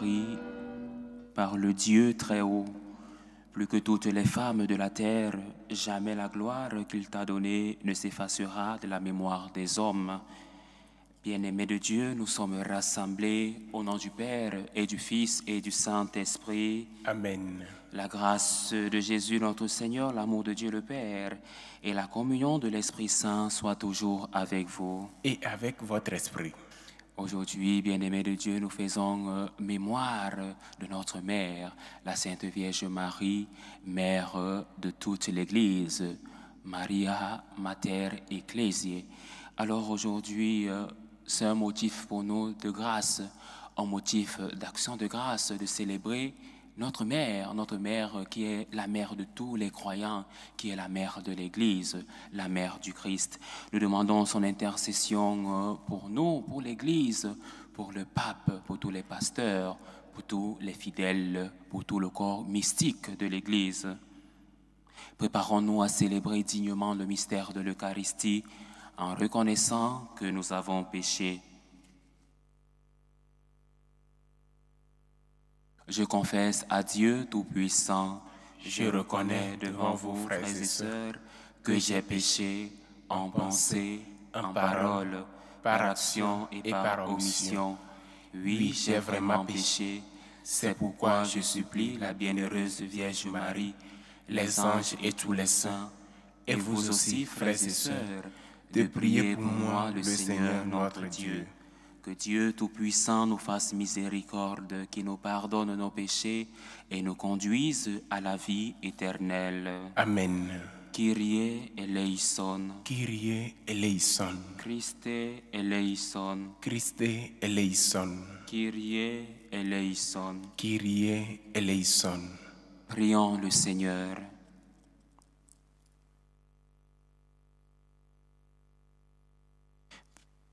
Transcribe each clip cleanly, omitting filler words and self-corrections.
Marie, par le Dieu très haut, plus que toutes les femmes de la terre, jamais la gloire qu'il t'a donnée ne s'effacera de la mémoire des hommes. Bien-aimés de Dieu, nous sommes rassemblés au nom du Père et du Fils et du Saint-Esprit. Amen. La grâce de Jésus notre Seigneur, l'amour de Dieu le Père et la communion de l'Esprit Saint soient toujours avec vous. Et avec votre esprit. Aujourd'hui, bien-aimés de Dieu, nous faisons mémoire de notre Mère, la Sainte Vierge Marie, Mère de toute l'Église, Maria Mater Ecclesiae. Alors aujourd'hui, c'est un motif pour nous de grâce, un motif d'action de grâce, de célébrer notre mère qui est la mère de tous les croyants, qui est la mère de l'Église, la mère du Christ. Nous demandons son intercession pour nous, pour l'Église, pour le pape, pour tous les pasteurs, pour tous les fidèles, pour tout le corps mystique de l'Église. Préparons-nous à célébrer dignement le mystère de l'Eucharistie en reconnaissant que nous avons péché. Je confesse à Dieu Tout-Puissant, je reconnais devant vous, frères et sœurs, que j'ai péché en pensée, en parole, par action et par omission. Oui, j'ai vraiment péché. C'est pourquoi je supplie la bienheureuse Vierge Marie, les anges et tous les saints, et vous aussi, frères et sœurs, de prier pour moi le Seigneur notre Dieu. Que Dieu Tout-Puissant nous fasse miséricorde, qui nous pardonne nos péchés et nous conduise à la vie éternelle. Amen. Kyrie eleison. Kyrie eleison. Christe eleison. Christe eleison. Kyrie eleison. Kyrie eleison. Prions le Seigneur.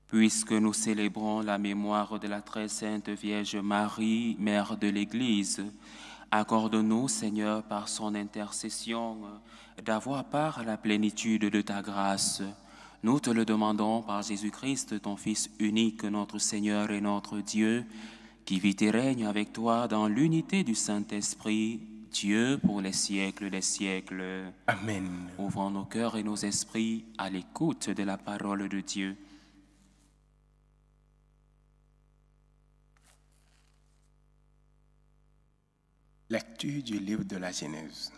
Puisque nous célébrons la mémoire de la très sainte Vierge Marie, Mère de l'Église, accorde-nous, Seigneur, par son intercession, d'avoir part à la plénitude de ta grâce. Nous te le demandons par Jésus-Christ, ton Fils unique, notre Seigneur et notre Dieu, qui vit et règne avec toi dans l'unité du Saint-Esprit, Dieu pour les siècles des siècles. Amen. Ouvrons nos cœurs et nos esprits à l'écoute de la parole de Dieu. Lecture du livre de la Genèse.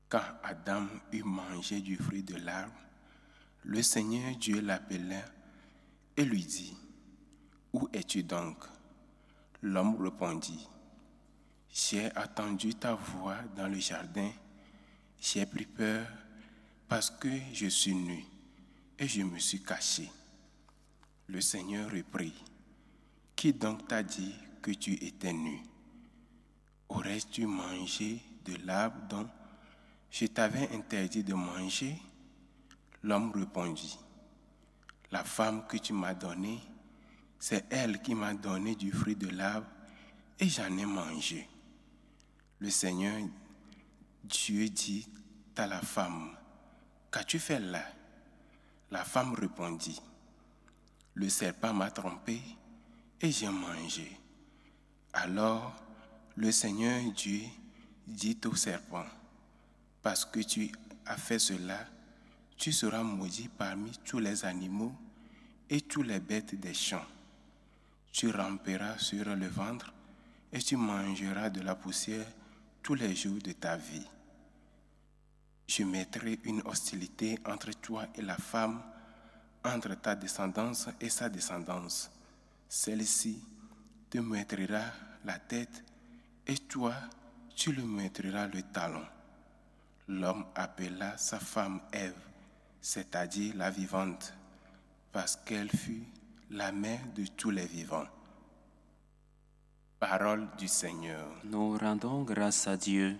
Quand Adam eut mangé du fruit de l'arbre, le Seigneur Dieu l'appela et lui dit, « Où es-tu donc ?» L'homme répondit, « J'ai entendu ta voix dans le jardin, j'ai pris peur parce que je suis nu et je me suis caché. » Le Seigneur reprit, « Qui donc t'a dit que tu étais nu ? Aurais-tu mangé de l'arbre dont je t'avais interdit de manger ?» L'homme répondit, « La femme que tu m'as donnée, c'est elle qui m'a donné du fruit de l'arbre et j'en ai mangé. » Le Seigneur Dieu dit à la femme, « Qu'as-tu fait là ?» La femme répondit, « Le serpent m'a trompé et j'ai mangé. » Alors le Seigneur Dieu dit au serpent, « Parce que tu as fait cela, tu seras maudit parmi tous les animaux et tous les bêtes des champs. Tu ramperas sur le ventre et tu mangeras de la poussière tous les jours de ta vie. Je mettrai une hostilité entre toi et la femme, entre ta descendance et sa descendance. Celle-ci te meurtrira la tête et toi, tu lui mettras le talon. » L'homme appela sa femme Ève, c'est-à-dire la vivante, parce qu'elle fut la mère de tous les vivants. Parole du Seigneur. Nous rendons grâce à Dieu.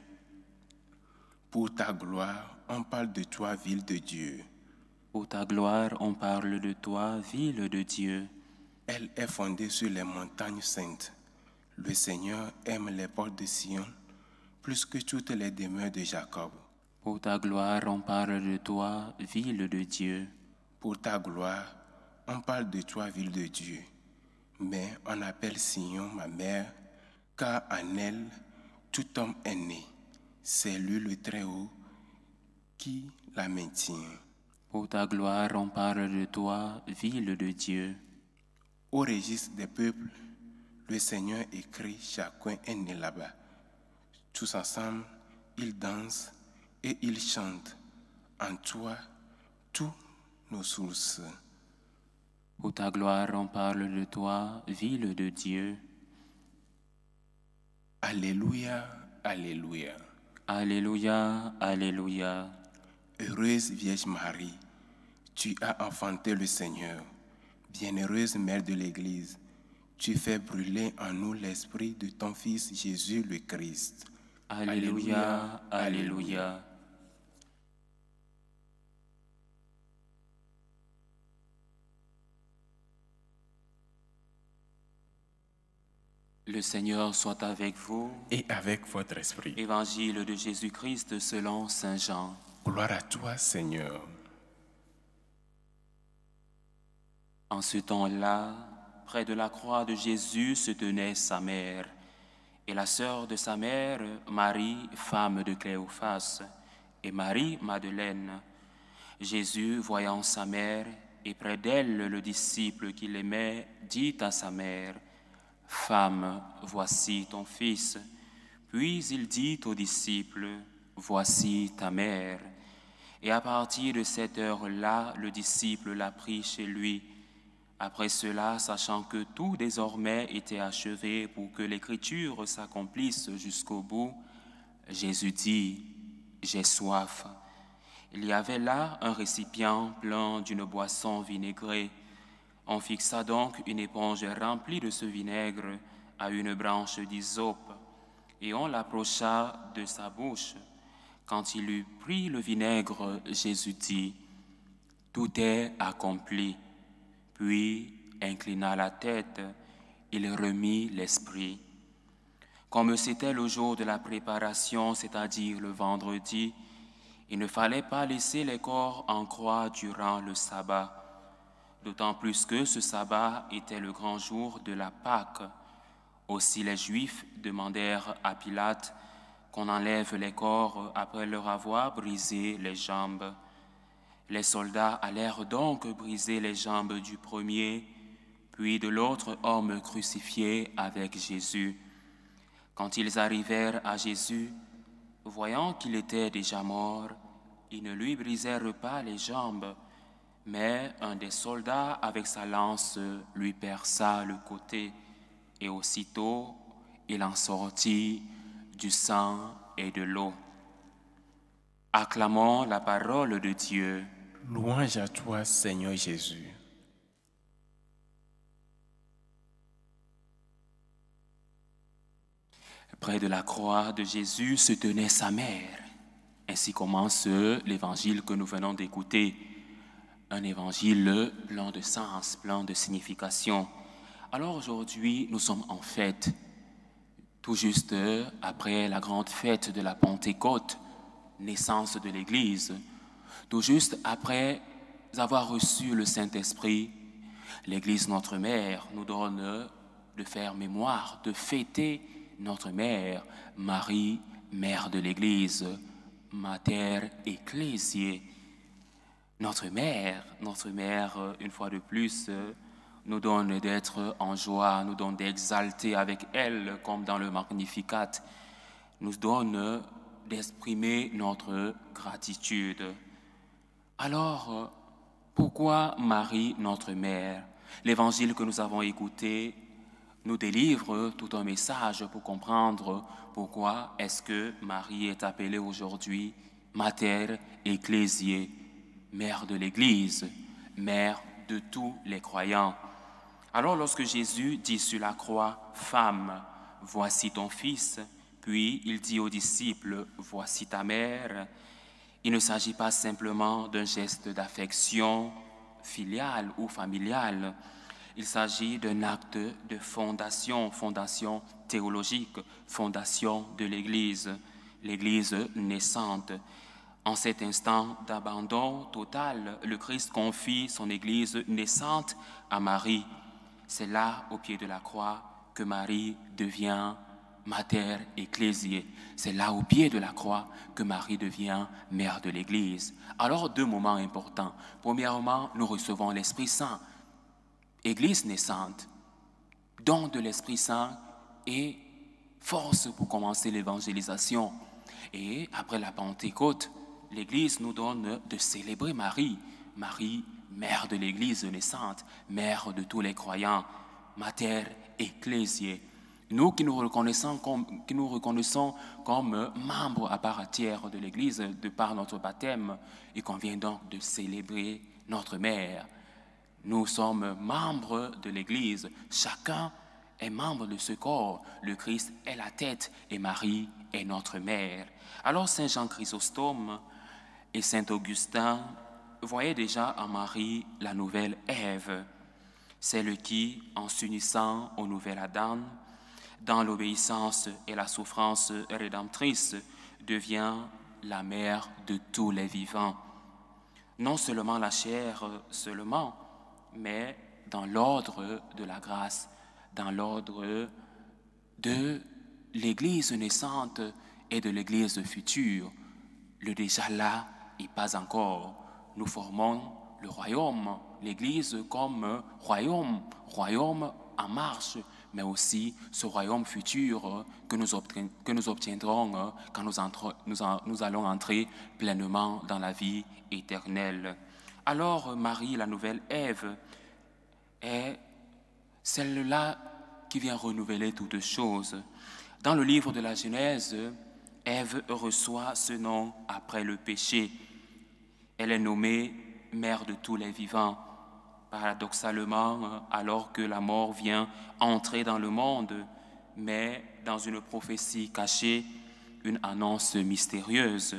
Pour ta gloire, on parle de toi, ville de Dieu. Pour ta gloire, on parle de toi, ville de Dieu. Elle est fondée sur les montagnes saintes. Le Seigneur aime les portes de Sion plus que toutes les demeures de Jacob. Pour ta gloire, on parle de toi, ville de Dieu. Pour ta gloire, on parle de toi, ville de Dieu. Mais on appelle Sion ma mère, car en elle, tout homme est né. C'est lui le Très-Haut qui la maintient. Pour ta gloire, on parle de toi, ville de Dieu. Au registre des peuples, le Seigneur écrit, chacun est né là-bas. Tous ensemble, ils dansent et ils chantent. En toi, tous nos sources. Pour ta gloire, on parle de toi, ville de Dieu. Alléluia, alléluia. Alléluia, alléluia. Heureuse Vierge Marie, tu as enfanté le Seigneur. Bienheureuse Mère de l'Église, tu fais brûler en nous l'esprit de ton Fils Jésus le Christ. Alléluia, alléluia. Le Seigneur soit avec vous. Et avec votre esprit. Évangile de Jésus-Christ selon saint Jean. Gloire à toi, Seigneur. En ce temps-là, près de la croix de Jésus se tenait sa mère et la sœur de sa mère, Marie, femme de Cléophas, et Marie Madeleine. Jésus, voyant sa mère et près d'elle le disciple qu'il aimait, dit à sa mère, « Femme, voici ton fils. » Puis il dit au disciple, « Voici ta mère. » Et à partir de cette heure-là, le disciple l'a pris chez lui. Après cela, sachant que tout désormais était achevé pour que l'écriture s'accomplisse jusqu'au bout, Jésus dit, « J'ai soif. » Il y avait là un récipient plein d'une boisson vinaigrée. On fixa donc une éponge remplie de ce vinaigre à une branche d'hysope, et on l'approcha de sa bouche. Quand il eut pris le vinaigre, Jésus dit, « Tout est accompli. » Puis, inclina la tête, il remit l'esprit. Comme c'était le jour de la préparation, c'est-à-dire le vendredi, il ne fallait pas laisser les corps en croix durant le sabbat, d'autant plus que ce sabbat était le grand jour de la Pâque. Aussi les Juifs demandèrent à Pilate qu'on enlève les corps après leur avoir brisé les jambes. Les soldats allèrent donc briser les jambes du premier, puis de l'autre homme crucifié avec Jésus. Quand ils arrivèrent à Jésus, voyant qu'il était déjà mort, ils ne lui brisèrent pas les jambes, mais un des soldats avec sa lance lui perça le côté, et aussitôt il en sortit du sang et de l'eau. Acclamons la parole de Dieu. Louange à toi, Seigneur Jésus. Près de la croix de Jésus se tenait sa mère. Ainsi commence l'évangile que nous venons d'écouter. Un évangile plein de sens, plein de signification. Alors aujourd'hui, nous sommes en fête, tout juste après la grande fête de la Pentecôte, naissance de l'Église. Tout juste après avoir reçu le Saint-Esprit, l'Église, notre mère, nous donne de faire mémoire, de fêter notre mère, Marie, mère de l'Église, Mater Ecclesiae. Notre mère, une fois de plus, nous donne d'être en joie, nous donne d'exalter avec elle, comme dans le Magnificat, nous donne d'exprimer notre gratitude. Alors, pourquoi Marie, notre mère? L'évangile que nous avons écouté nous délivre tout un message pour comprendre pourquoi est-ce que Marie est appelée aujourd'hui Mater Ecclesiae, mère de l'Église, mère de tous les croyants. Alors lorsque Jésus dit sur la croix, « Femme, voici ton fils », puis il dit aux disciples, « Voici ta mère », il ne s'agit pas simplement d'un geste d'affection filiale ou familiale. Il s'agit d'un acte de fondation, fondation théologique, fondation de l'Église, l'Église naissante. En cet instant d'abandon total, le Christ confie son Église naissante à Marie. C'est là, au pied de la croix, que Marie devient Mater Ecclesiae. C'est là au pied de la croix que Marie devient mère de l'Église. Alors, deux moments importants. Premièrement, nous recevons l'Esprit Saint, Église naissante, don de l'Esprit Saint et force pour commencer l'évangélisation. Et après la Pentecôte, l'Église nous donne de célébrer Marie. Marie, mère de l'Église naissante, mère de tous les croyants, Mater Ecclesiae. Nous qui nous reconnaissons comme membres à part entière de l'Église de par notre baptême, il convient donc de célébrer notre mère. Nous sommes membres de l'Église. Chacun est membre de ce corps. Le Christ est la tête et Marie est notre mère. Alors Saint Jean Chrysostome et Saint Augustin voyaient déjà en Marie la nouvelle Ève, celle qui, en s'unissant au nouvel Adam, dans l'obéissance et la souffrance rédemptrice, devient la mère de tous les vivants. Non seulement la chair seulement, mais dans l'ordre de la grâce, dans l'ordre de l'Église naissante et de l'Église future. Le déjà là et pas encore. Nous formons le royaume, l'Église comme royaume en marche, mais aussi ce royaume futur que nous obtiendrons quand nous allons entrer pleinement dans la vie éternelle. Alors Marie, la nouvelle Ève, est celle-là qui vient renouveler toutes choses. Dans le livre de la Genèse, Ève reçoit ce nom après le péché. Elle est nommée mère de tous les vivants. Paradoxalement, alors que la mort vient entrer dans le monde, mais dans une prophétie cachée, une annonce mystérieuse,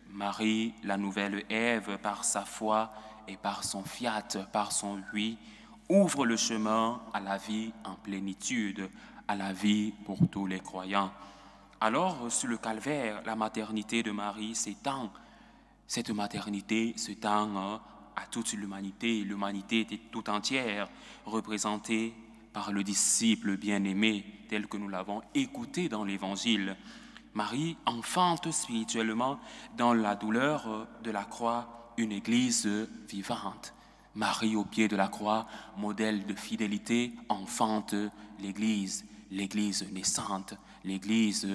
Marie, la nouvelle Ève, par sa foi et par son fiat, par son oui, ouvre le chemin à la vie en plénitude, à la vie pour tous les croyants. Alors, sur le calvaire, la maternité de Marie s'étend. Cette maternité s'étend à toute l'humanité. L'humanité était tout entière, représentée par le disciple bien-aimé, tel que nous l'avons écouté dans l'Évangile. Marie enfante spirituellement dans la douleur de la croix une Église vivante. Marie, au pied de la croix, modèle de fidélité, enfante l'Église, l'Église naissante, l'Église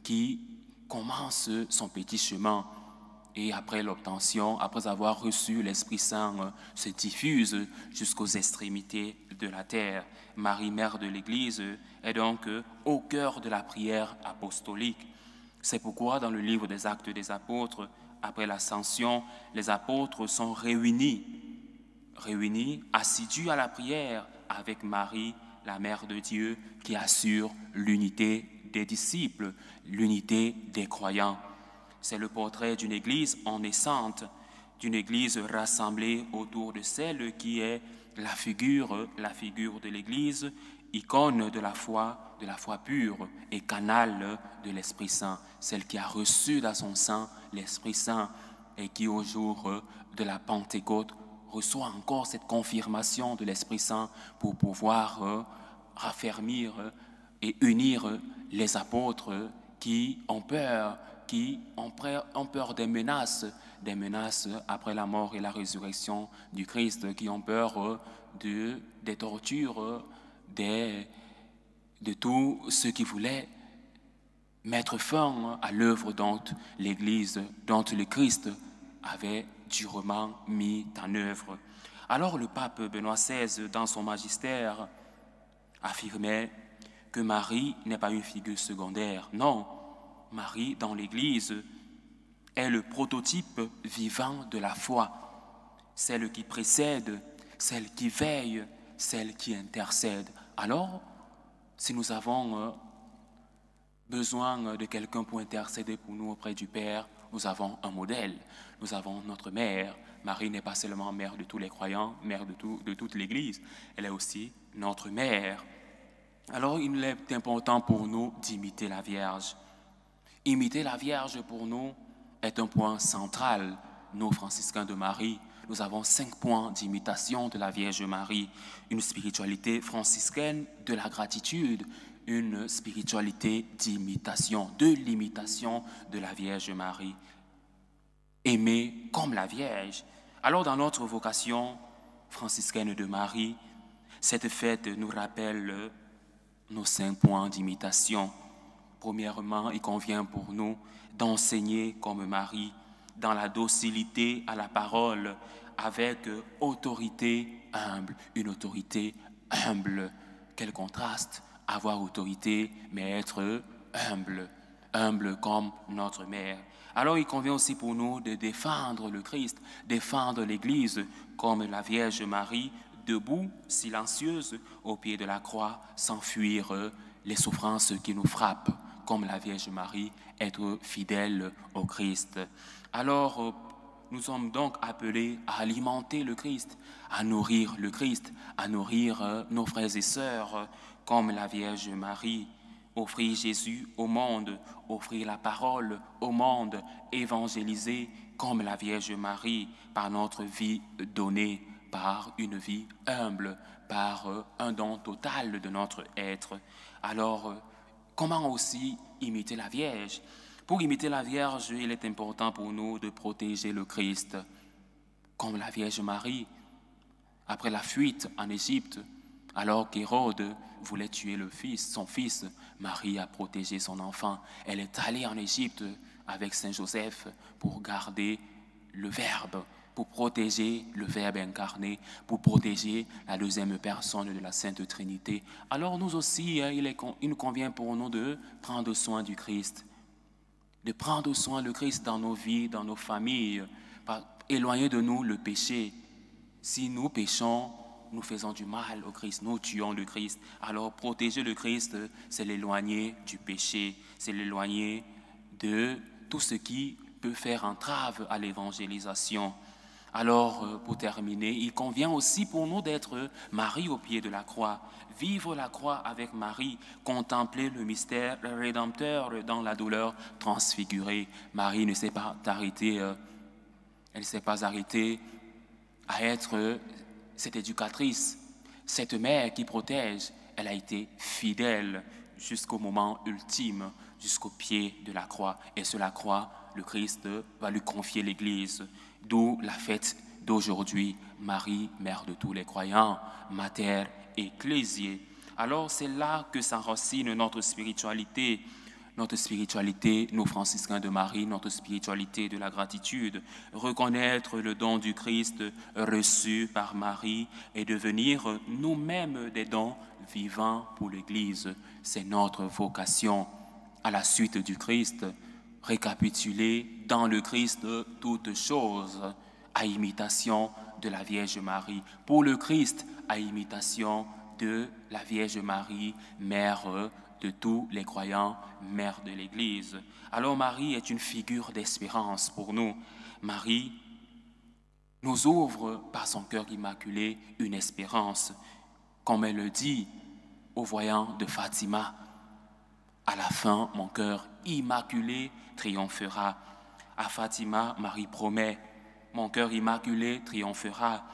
qui commence son petit chemin. Et après l'obtention, après avoir reçu l'Esprit Saint, se diffuse jusqu'aux extrémités de la terre. Marie, mère de l'Église, est donc au cœur de la prière apostolique. C'est pourquoi dans le livre des Actes des Apôtres, après l'ascension, les apôtres sont réunis, assidus à la prière avec Marie, la Mère de Dieu, qui assure l'unité des disciples, l'unité des croyants. C'est le portrait d'une Église en naissante, d'une Église rassemblée autour de celle qui est la figure de l'Église, icône de la foi pure et canal de l'Esprit Saint, celle qui a reçu dans son sein l'Esprit Saint et qui au jour de la Pentecôte reçoit encore cette confirmation de l'Esprit Saint pour pouvoir raffermir et unir les apôtres qui ont peur des menaces après la mort et la résurrection du Christ, qui ont peur des tortures, de tout ce qui voulait mettre fin à l'œuvre dont l'Église, dont le Christ avait durement mis en œuvre. Alors le pape Benoît XVI, dans son magistère, affirmait que Marie n'est pas une figure secondaire. Non, Marie, dans l'Église, est le prototype vivant de la foi, celle qui précède, celle qui veille, celle qui intercède. Alors, si nous avons besoin de quelqu'un pour intercéder pour nous auprès du Père, nous avons un modèle, nous avons notre mère. Marie n'est pas seulement mère de tous les croyants, mère de toute l'Église, elle est aussi notre mère. Alors, il est important pour nous d'imiter la Vierge. Imiter la Vierge pour nous est un point central. Nous, franciscains de Marie, nous avons 5 points d'imitation de la Vierge Marie. Une spiritualité franciscaine de la gratitude, une spiritualité d'imitation, de l'imitation de la Vierge Marie. Aimer comme la Vierge. Alors dans notre vocation franciscaine de Marie, cette fête nous rappelle nos 5 points d'imitation. Premièrement, il convient pour nous d'enseigner comme Marie, dans la docilité à la parole, avec autorité humble, une autorité humble. Quel contraste, avoir autorité, mais être humble, humble comme notre mère. Alors il convient aussi pour nous de défendre le Christ, défendre l'Église comme la Vierge Marie, debout, silencieuse, au pied de la croix, sans fuir les souffrances qui nous frappent, comme la Vierge Marie, être fidèle au Christ. Alors, nous sommes donc appelés à alimenter le Christ, à nourrir le Christ, à nourrir nos frères et sœurs, comme la Vierge Marie. Offrir Jésus au monde, offrir la parole au monde, évangéliser comme la Vierge Marie, par notre vie donnée, par une vie humble, par un don total de notre être. Alors, comment aussi imiter la Vierge? Pour imiter la Vierge, il est important pour nous de protéger le Christ, comme la Vierge Marie. Après la fuite en Égypte, alors qu'Hérode voulait tuer son fils, Marie a protégé son enfant. Elle est allée en Égypte avec Saint Joseph pour garder le Verbe, pour protéger le Verbe incarné, pour protéger la deuxième personne de la Sainte Trinité. Alors nous aussi, il nous convient pour nous de prendre soin du Christ, de prendre soin du Christ dans nos vies, dans nos familles, éloigner de nous le péché. Si nous péchons, nous faisons du mal au Christ, nous tuons le Christ. Alors protéger le Christ, c'est l'éloigner du péché, c'est l'éloigner de tout ce qui peut faire entrave à l'évangélisation. Alors, pour terminer, il convient aussi pour nous d'être Marie au pied de la croix, vivre la croix avec Marie, contempler le mystère rédempteur dans la douleur transfigurée. Marie ne s'est pas arrêtée, elle ne s'est pas arrêtée à être cette éducatrice, cette mère qui protège. Elle a été fidèle jusqu'au moment ultime, jusqu'au pied de la croix. Et sur la croix, le Christ va lui confier l'Église. D'où la fête d'aujourd'hui, Marie, mère de tous les croyants, mater ecclésiae. Alors c'est là que s'enracine notre spiritualité, nous franciscains de Marie, notre spiritualité de la gratitude, reconnaître le don du Christ reçu par Marie et devenir nous-mêmes des dons vivants pour l'Église. C'est notre vocation. À la suite du Christ, récapituler dans le Christ toutes choses, à imitation de la Vierge Marie. Pour le Christ, à imitation de la Vierge Marie, mère de tous les croyants, mère de l'Église. Alors Marie est une figure d'espérance pour nous. Marie nous ouvre par son cœur immaculé une espérance, comme elle le dit au voyant de Fatima. À la fin, mon cœur immaculé triomphera. À Fatima, Marie promet, mon cœur immaculé triomphera.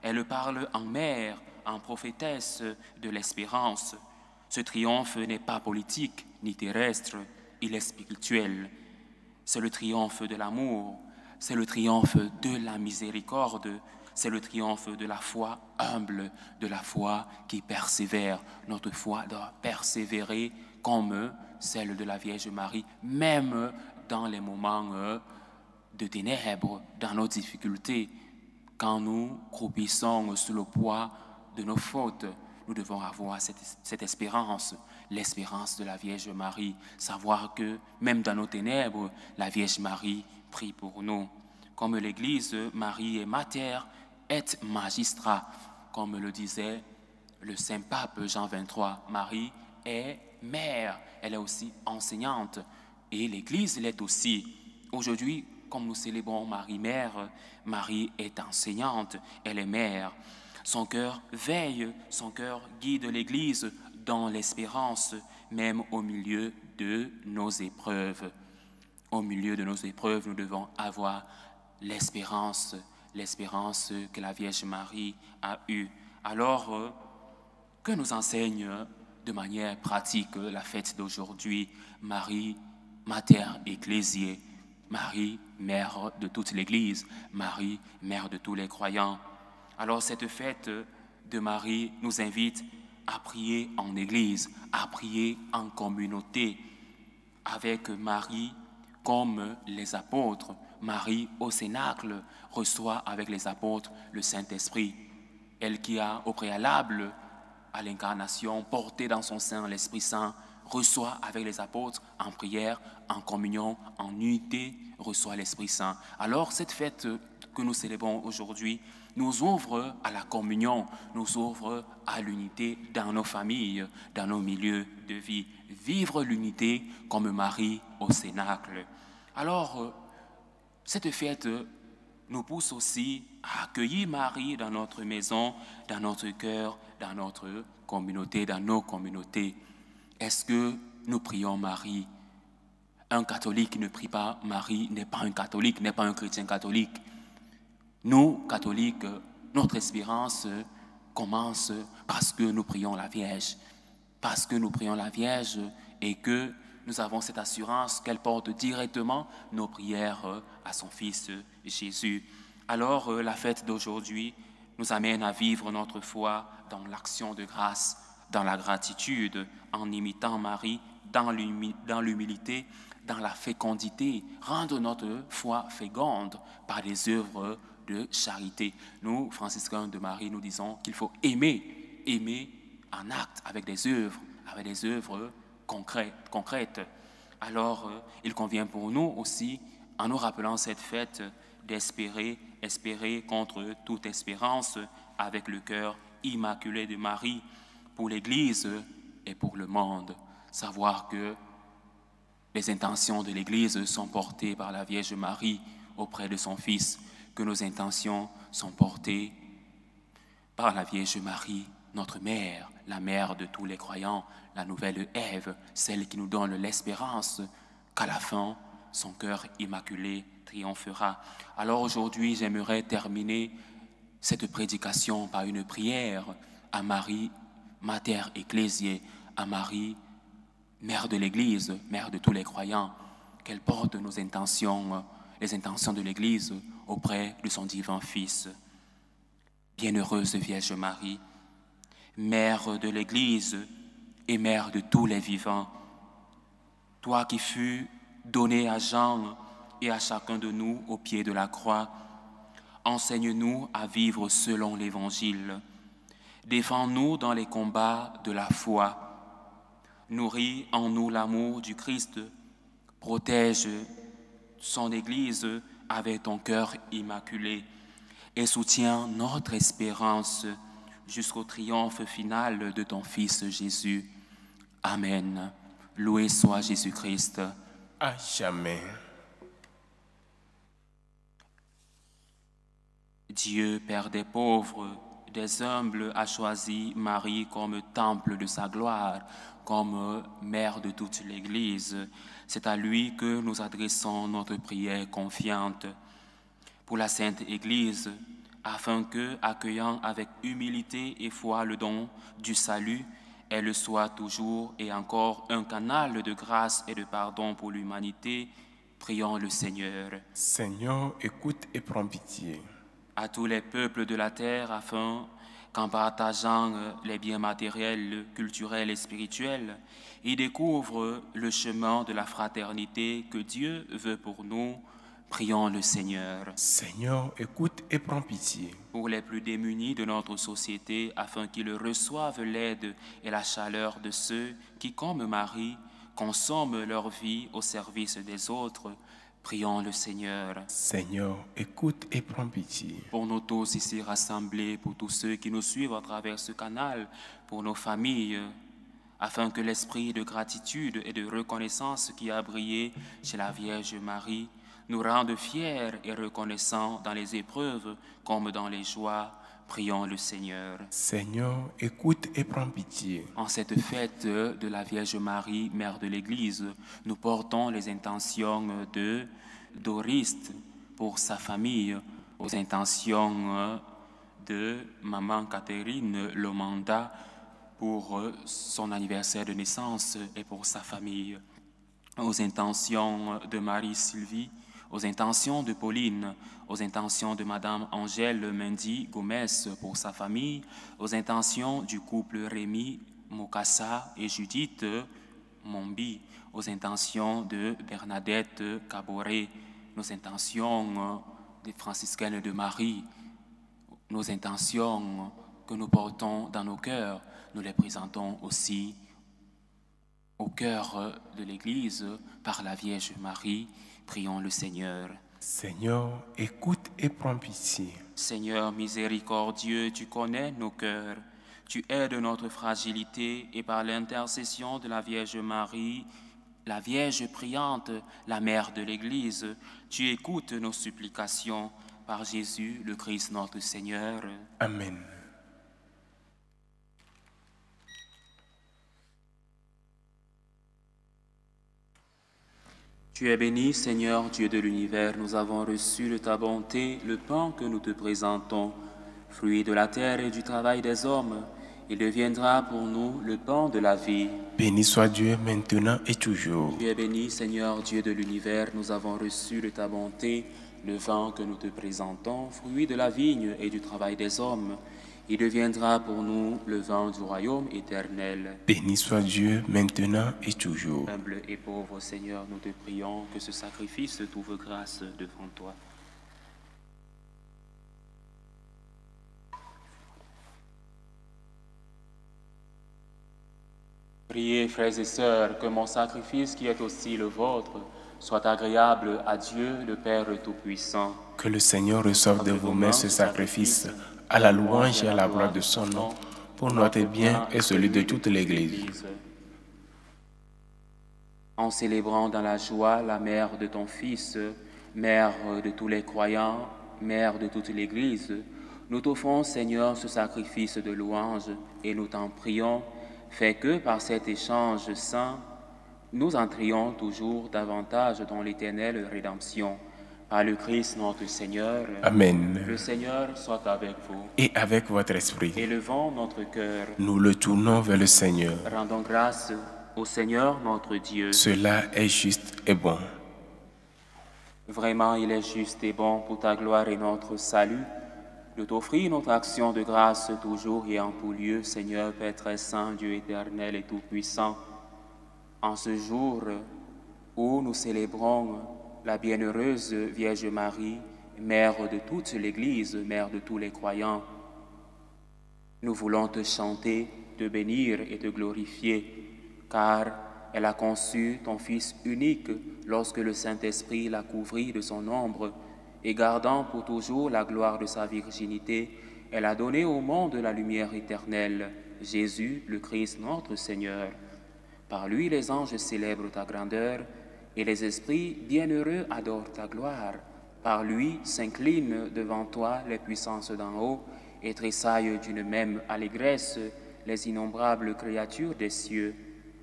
Elle parle en mère, en prophétesse de l'espérance. Ce triomphe n'est pas politique ni terrestre, il est spirituel. C'est le triomphe de l'amour, c'est le triomphe de la miséricorde, c'est le triomphe de la foi humble, de la foi qui persévère. Notre foi doit persévérer comme celle de la Vierge Marie, même dans les moments de ténèbres, dans nos difficultés, quand nous croupissons sous le poids de nos fautes. Nous devons avoir cette espérance, l'espérance de la Vierge Marie, savoir que même dans nos ténèbres, la Vierge Marie prie pour nous. Comme l'Église, Marie est mater et magistrat, comme le disait le Saint Pape Jean XXIII. Marie est mère, elle est aussi enseignante et l'Église l'est aussi. Aujourd'hui, comme nous célébrons Marie-Mère, Marie est enseignante, elle est mère. Son cœur veille, son cœur guide l'Église dans l'espérance, même au milieu de nos épreuves. Au milieu de nos épreuves, nous devons avoir l'espérance que la Vierge Marie a eue. Alors, que nous enseigne de manière pratique la fête d'aujourd'hui, Marie, Mater Ecclesiae, Marie, mère de toute l'Église, Marie, mère de tous les croyants. Alors cette fête de Marie nous invite à prier en Église, à prier en communauté, avec Marie comme les apôtres. Marie au Cénacle reçoit avec les apôtres le Saint-Esprit. Elle qui a au préalable à l'incarnation porté dans son sein l'Esprit Saint, reçoit avec les apôtres en prière, en communion, en unité, reçoit l'Esprit Saint. Alors cette fête que nous célébrons aujourd'hui nous ouvre à la communion, nous ouvre à l'unité dans nos familles, dans nos milieux de vie. Vivre l'unité comme Marie au Cénacle. Alors, cette fête nous pousse aussi à accueillir Marie dans notre maison, dans notre cœur, dans notre communauté, dans nos communautés. Est-ce que nous prions Marie? Un catholique qui ne prie pas Marie n'est pas un catholique, n'est pas un chrétien catholique. Nous, catholiques, notre espérance commence parce que nous prions la Vierge. Parce que nous prions la Vierge et que nous avons cette assurance qu'elle porte directement nos prières à son Fils Jésus. Alors, la fête d'aujourd'hui nous amène à vivre notre foi dans l'action de grâce, dans la gratitude, en imitant Marie, dans l'humilité, dans la fécondité, rendre notre foi féconde par des œuvres de charité. Nous, franciscains de Marie, nous disons qu'il faut aimer en acte, avec des œuvres concrètes. Alors, il convient pour nous aussi, en nous rappelant cette fête, d'espérer contre toute espérance, avec le cœur immaculé de Marie, pour l'Église et pour le monde. Savoir que les intentions de l'Église sont portées par la Vierge Marie auprès de son Fils, que nos intentions sont portées par la Vierge Marie, notre mère, la mère de tous les croyants, la nouvelle Ève, celle qui nous donne l'espérance qu'à la fin, son cœur immaculé triomphera. Alors aujourd'hui, j'aimerais terminer cette prédication par une prière à Marie, Mater Ecclesiae, à Marie, mère de l'Église, mère de tous les croyants, qu'elle porte nos intentions, les intentions de l'Église auprès de son divin Fils. Bienheureuse Vierge Marie, mère de l'Église et mère de tous les vivants, toi qui fus donnée à Jean et à chacun de nous au pied de la croix, enseigne-nous à vivre selon l'Évangile. Défends-nous dans les combats de la foi. Nourris en nous l'amour du Christ. Protège son Église avec ton cœur immaculé et soutiens notre espérance jusqu'au triomphe final de ton Fils Jésus. Amen. Loué soit Jésus-Christ. À jamais. Dieu, Père des pauvres, des humbles, a choisi Marie comme temple de sa gloire, comme mère de toute l'Église. C'est à lui que nous adressons notre prière confiante pour la Sainte Église, afin que, accueillant avec humilité et foi le don du salut, elle soit toujours et encore un canal de grâce et de pardon pour l'humanité. Prions le Seigneur. Seigneur, écoute et prends pitié. À tous les peuples de la terre, afin qu'en partageant les biens matériels, culturels et spirituels, ils découvrent le chemin de la fraternité que Dieu veut pour nous. Prions le Seigneur. Seigneur, écoute et prends pitié. Pour les plus démunis de notre société, afin qu'ils reçoivent l'aide et la chaleur de ceux qui, comme Marie, consomment leur vie au service des autres. Prions le Seigneur. Seigneur, écoute et prends pitié. Pour nous tous ici rassemblés, pour tous ceux qui nous suivent à travers ce canal, pour nos familles, afin que l'esprit de gratitude et de reconnaissance qui a brillé chez la Vierge Marie nous rende fiers et reconnaissants dans les épreuves comme dans les joies. Prions le Seigneur. Seigneur, écoute et prends pitié. En cette fête de la Vierge Marie, Mère de l'Église, nous portons les intentions de Doriste pour sa famille, aux intentions de Maman Catherine Lomanda pour son anniversaire de naissance et pour sa famille, aux intentions de Marie-Sylvie, aux intentions de Pauline, aux intentions de Madame Angèle Mendy Gomez pour sa famille, aux intentions du couple Rémi Mokassa et Judith Mombi, aux intentions de Bernadette Caboret, nos intentions des franciscaines de Marie, nos intentions que nous portons dans nos cœurs, nous les présentons aussi au cœur de l'Église par la Vierge Marie. Prions le Seigneur. Seigneur, écoute et prends pitié. Seigneur miséricordieux, tu connais nos cœurs, tu aides notre fragilité et par l'intercession de la Vierge Marie, la Vierge priante, la mère de l'Église, tu écoutes nos supplications par Jésus, le Christ notre Seigneur. Amen. Tu es béni, Seigneur, Dieu de l'univers, nous avons reçu de ta bonté le pain que nous te présentons, fruit de la terre et du travail des hommes. Il deviendra pour nous le pain de la vie. Béni soit Dieu maintenant et toujours. Tu es béni, Seigneur, Dieu de l'univers, nous avons reçu de ta bonté le vin que nous te présentons, fruit de la vigne et du travail des hommes. Il deviendra pour nous le vin du royaume éternel. Béni soit Dieu maintenant et toujours. Humble et pauvre Seigneur, nous te prions que ce sacrifice trouve grâce devant toi. Priez, frères et sœurs, que mon sacrifice qui est aussi le vôtre soit agréable à Dieu, le Père Tout-Puissant. Que le Seigneur reçoive de vos mains ce sacrifice à la louange et à la gloire de son nom, pour notre bien et celui de toute l'Église. En célébrant dans la joie la mère de ton Fils, mère de tous les croyants, mère de toute l'Église, nous t'offrons, Seigneur, ce sacrifice de louange et nous t'en prions, fais que par cet échange saint, nous entrions toujours davantage dans l'éternelle rédemption. Par le Christ notre Seigneur. Amen. Le Seigneur soit avec vous. Et avec votre esprit. Élevons notre cœur. Nous le tournons vers le Seigneur. Rendons grâce au Seigneur notre Dieu. Cela est juste et bon. Vraiment, il est juste et bon pour ta gloire et notre salut de t'offrir notre action de grâce toujours et en tout lieu, Seigneur, Père très saint, Dieu éternel et tout-puissant. En ce jour où nous célébrons la bienheureuse Vierge Marie, mère de toute l'Église, mère de tous les croyants, nous voulons te chanter, te bénir et te glorifier, car elle a conçu ton Fils unique lorsque le Saint-Esprit l'a couvri de son ombre, et gardant pour toujours la gloire de sa virginité, elle a donné au monde la lumière éternelle, Jésus, le Christ notre Seigneur. Par lui, les anges célèbrent ta grandeur, et les esprits bienheureux adorent ta gloire. Par lui s'inclinent devant toi les puissances d'en haut et tressaillent d'une même allégresse les innombrables créatures des cieux.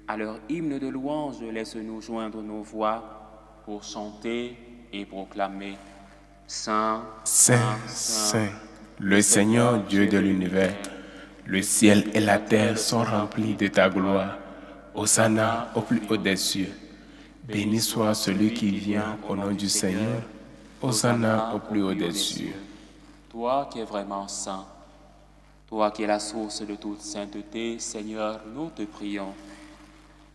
À leur hymne de louange, laisse-nous joindre nos voix pour chanter et proclamer. Saint, Saint, Saint, le Seigneur Dieu de l'univers, le ciel et la terre sont remplis de ta gloire. Hosanna au plus haut des cieux. Béni soit celui qui vient au nom du Seigneur. Hosanna au plus haut des cieux. Toi qui es vraiment saint, toi qui es la source de toute sainteté, Seigneur, nous te prions.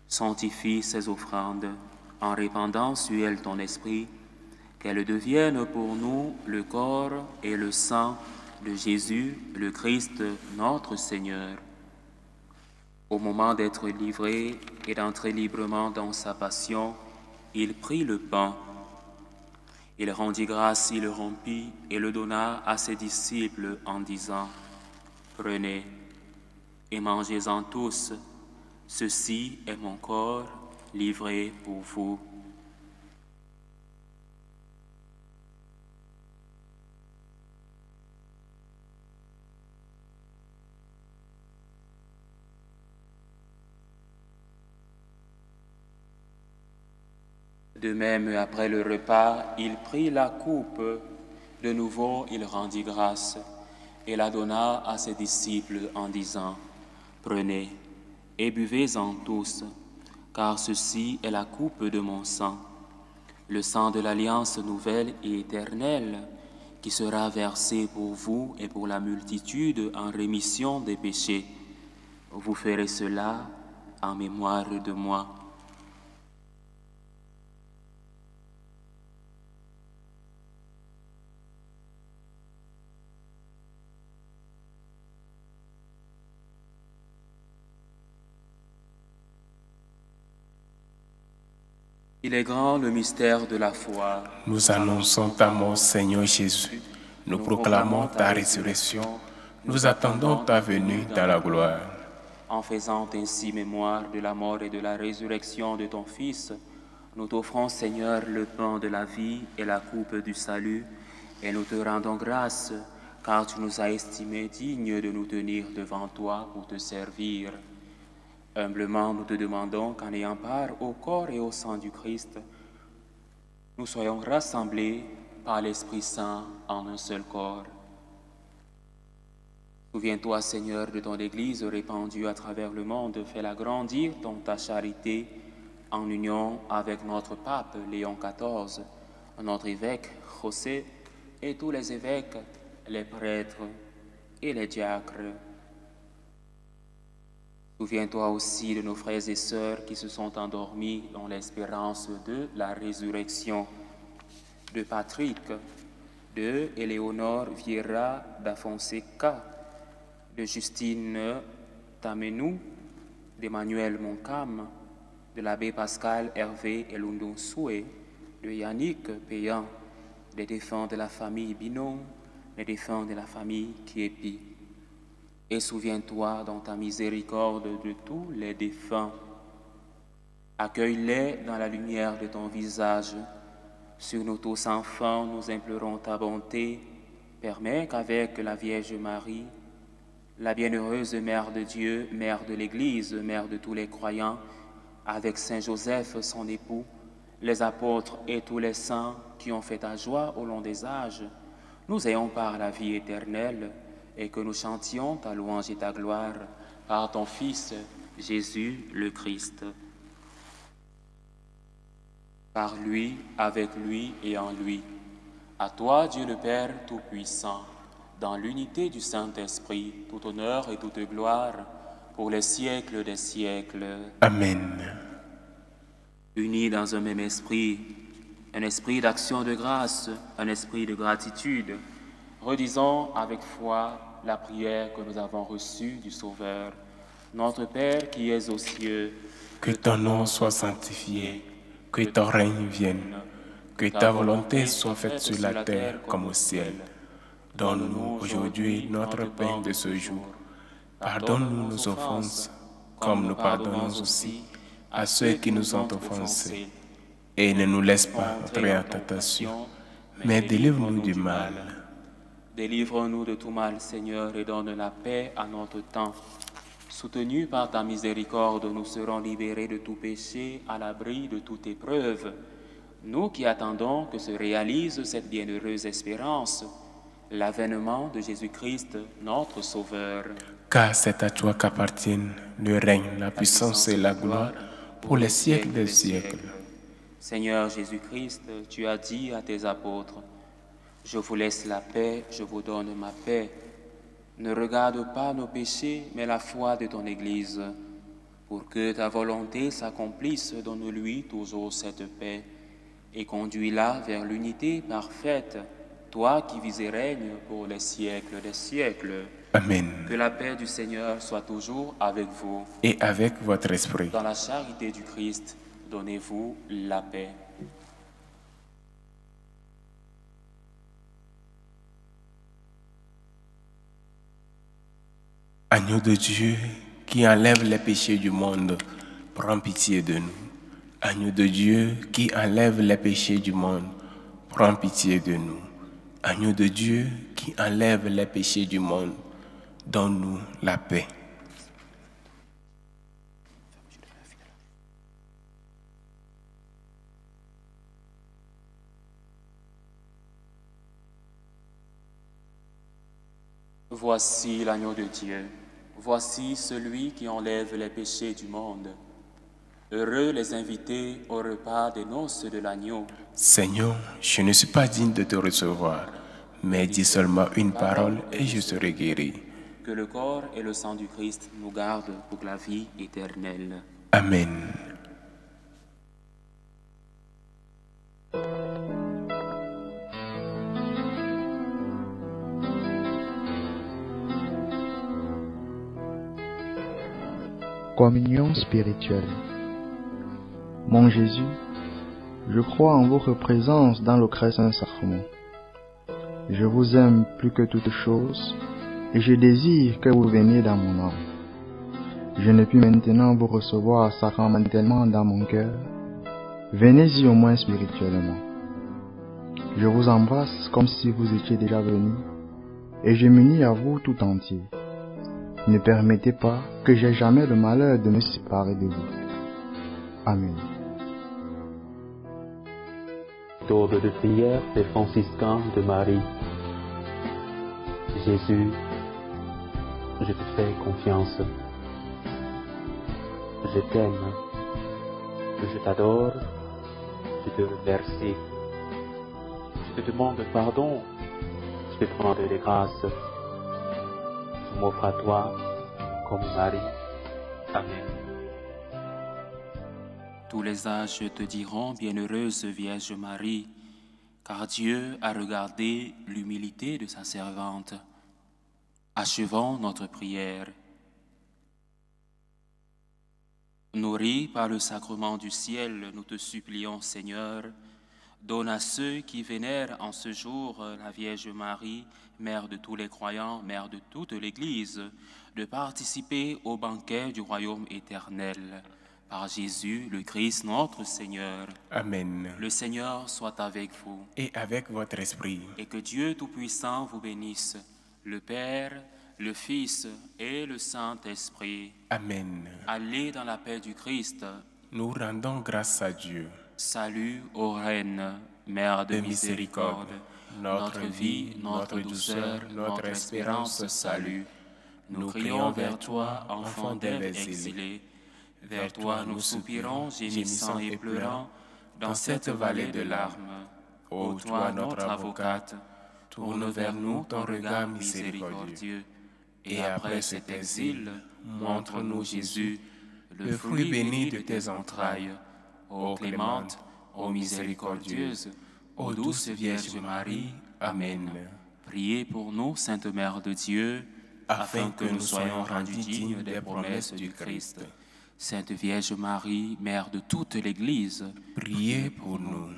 Sanctifie ces offrandes en répandant sur elles ton esprit, qu'elles deviennent pour nous le corps et le sang de Jésus, le Christ, notre Seigneur. Au moment d'être livré et d'entrer librement dans sa passion, il prit le pain. Il rendit grâce, il le rompit et le donna à ses disciples en disant, « Prenez et mangez-en tous, ceci est mon corps livré pour vous. » De même, après le repas, il prit la coupe. De nouveau, il rendit grâce et la donna à ses disciples en disant, « Prenez et buvez-en tous, car ceci est la coupe de mon sang, le sang de l'alliance nouvelle et éternelle, qui sera versé pour vous et pour la multitude en rémission des péchés. Vous ferez cela en mémoire de moi. Il est grand le mystère de la foi. Nous annonçons ta mort, Seigneur Jésus. Nous proclamons ta résurrection. Nous attendons ta venue dans la gloire. En faisant ainsi mémoire de la mort et de la résurrection de ton Fils, nous t'offrons, Seigneur, le pain de la vie et la coupe du salut, et nous te rendons grâce, car tu nous as estimés dignes de nous tenir devant toi pour te servir. Humblement, nous te demandons qu'en ayant part au corps et au sang du Christ, nous soyons rassemblés par l'Esprit Saint en un seul corps. Souviens-toi, Seigneur, de ton Église répandue à travers le monde, fais-la grandir dans ta charité, en union avec notre pape Léon XIV, notre évêque José et tous les évêques, les prêtres et les diacres. Souviens-toi aussi de nos frères et sœurs qui se sont endormis dans l'espérance de la résurrection, de Patrick, de Éléonore Vieira da Fonseca, de Justine Tamenou, d'Emmanuel Moncam, de l'abbé Pascal Hervé Elundonsoué, de Yannick Payan, des défunts de la famille Binon, des défunts de la famille Kiepi. Et souviens-toi dans ta miséricorde de tous les défunts. Accueille-les dans la lumière de ton visage. Sur nous tous enfants, nous implorons ta bonté. Permets qu'avec la Vierge Marie, la bienheureuse Mère de Dieu, Mère de l'Église, Mère de tous les croyants, avec Saint Joseph, son époux, les apôtres et tous les saints qui ont fait ta joie au long des âges, nous ayons par la vie éternelle, et que nous chantions ta louange et ta gloire par ton Fils, Jésus le Christ. Par lui, avec lui et en lui. À toi, Dieu le Père Tout-Puissant, dans l'unité du Saint-Esprit, tout honneur et toute gloire, pour les siècles des siècles. Amen. Unis dans un même esprit, un esprit d'action de grâce, un esprit de gratitude, redisons avec foi la prière que nous avons reçue du Sauveur. Notre Père qui es aux cieux, que ton nom soit sanctifié, que ton règne vienne, que ta volonté soit faite sur la terre comme au ciel. Donne-nous aujourd'hui notre pain de ce jour. Pardonne-nous nos offenses, comme nous pardonnons aussi à ceux qui nous ont offensés. Et ne nous laisse pas entrer en tentation, mais délivre-nous du mal. Délivre-nous de tout mal, Seigneur, et donne la paix à notre temps. Soutenus par ta miséricorde, nous serons libérés de tout péché, à l'abri de toute épreuve. Nous qui attendons que se réalise cette bienheureuse espérance, l'avènement de Jésus-Christ, notre Sauveur. Car c'est à toi qu'appartiennent le règne, la puissance et la gloire pour les siècles des siècles. Seigneur Jésus-Christ, tu as dit à tes apôtres, « Je vous laisse la paix, je vous donne ma paix. Ne regarde pas nos péchés, mais la foi de ton Église. Pour que ta volonté s'accomplisse, donne-lui toujours cette paix et conduis-la vers l'unité parfaite, toi qui vis et règnes pour les siècles des siècles. » Amen. Que la paix du Seigneur soit toujours avec vous. Et avec votre esprit. Dans la charité du Christ, donnez-vous la paix. Agneau de Dieu qui enlève les péchés du monde, prends pitié de nous. Agneau de Dieu qui enlève les péchés du monde, prends pitié de nous. Agneau de Dieu qui enlève les péchés du monde, donne-nous la paix. Voici l'agneau de Dieu. Voici celui qui enlève les péchés du monde. Heureux les invités au repas des noces de l'agneau. Seigneur, je ne suis pas digne de te recevoir, mais dis seulement une parole et je serai guéri. Que le corps et le sang du Christ nous gardent pour la vie éternelle. Amen. Communion spirituelle. Mon Jésus, je crois en votre présence dans le très saint sacrement. Je vous aime plus que toute chose et je désire que vous veniez dans mon âme. Je ne puis maintenant vous recevoir sacramentellement dans mon cœur. Venez-y au moins spirituellement. Je vous embrasse comme si vous étiez déjà venu et je m'unis à vous tout entier. Ne permettez pas que j'aie jamais le malheur de me séparer de vous. Amen. Tour de prière des franciscains de Marie. Jésus, je te fais confiance. Je t'aime. Je t'adore. Je te remercie. Je te demande pardon. Je te demande des grâces. Je m'offre à toi comme Marie. Amen. Tous les âges te diront, bienheureuse Vierge Marie, car Dieu a regardé l'humilité de sa servante. Achevons notre prière. Nourris par le sacrement du ciel, nous te supplions, Seigneur, donne à ceux qui vénèrent en ce jour la Vierge Marie, Mère de tous les croyants, Mère de toute l'Église, de participer au banquet du royaume éternel. Par Jésus, le Christ, notre Seigneur. Amen. Le Seigneur soit avec vous. Et avec votre esprit. Et que Dieu Tout-Puissant vous bénisse, le Père, le Fils et le Saint-Esprit. Amen. Allez dans la paix du Christ. Nous rendons grâce à Dieu. Salut ô Reine, Mère de miséricorde, notre vie, notre douceur, notre espérance, salut. Nous crions vers toi, enfant d'Ève exilé. Vers toi nous soupirons, gémissant et pleurant, dans cette vallée de larmes. Ô toi, notre avocate, tourne vers nous ton regard miséricordieux. Et après cet exil, montre-nous Jésus, le fruit béni de tes entrailles. Ô clémente, ô miséricordieuse, ô douce Vierge Marie. Amen. Priez pour nous, Sainte Mère de Dieu, afin que nous soyons rendus dignes des promesses du Christ. Sainte Vierge Marie, Mère de toute l'Église, priez pour nous.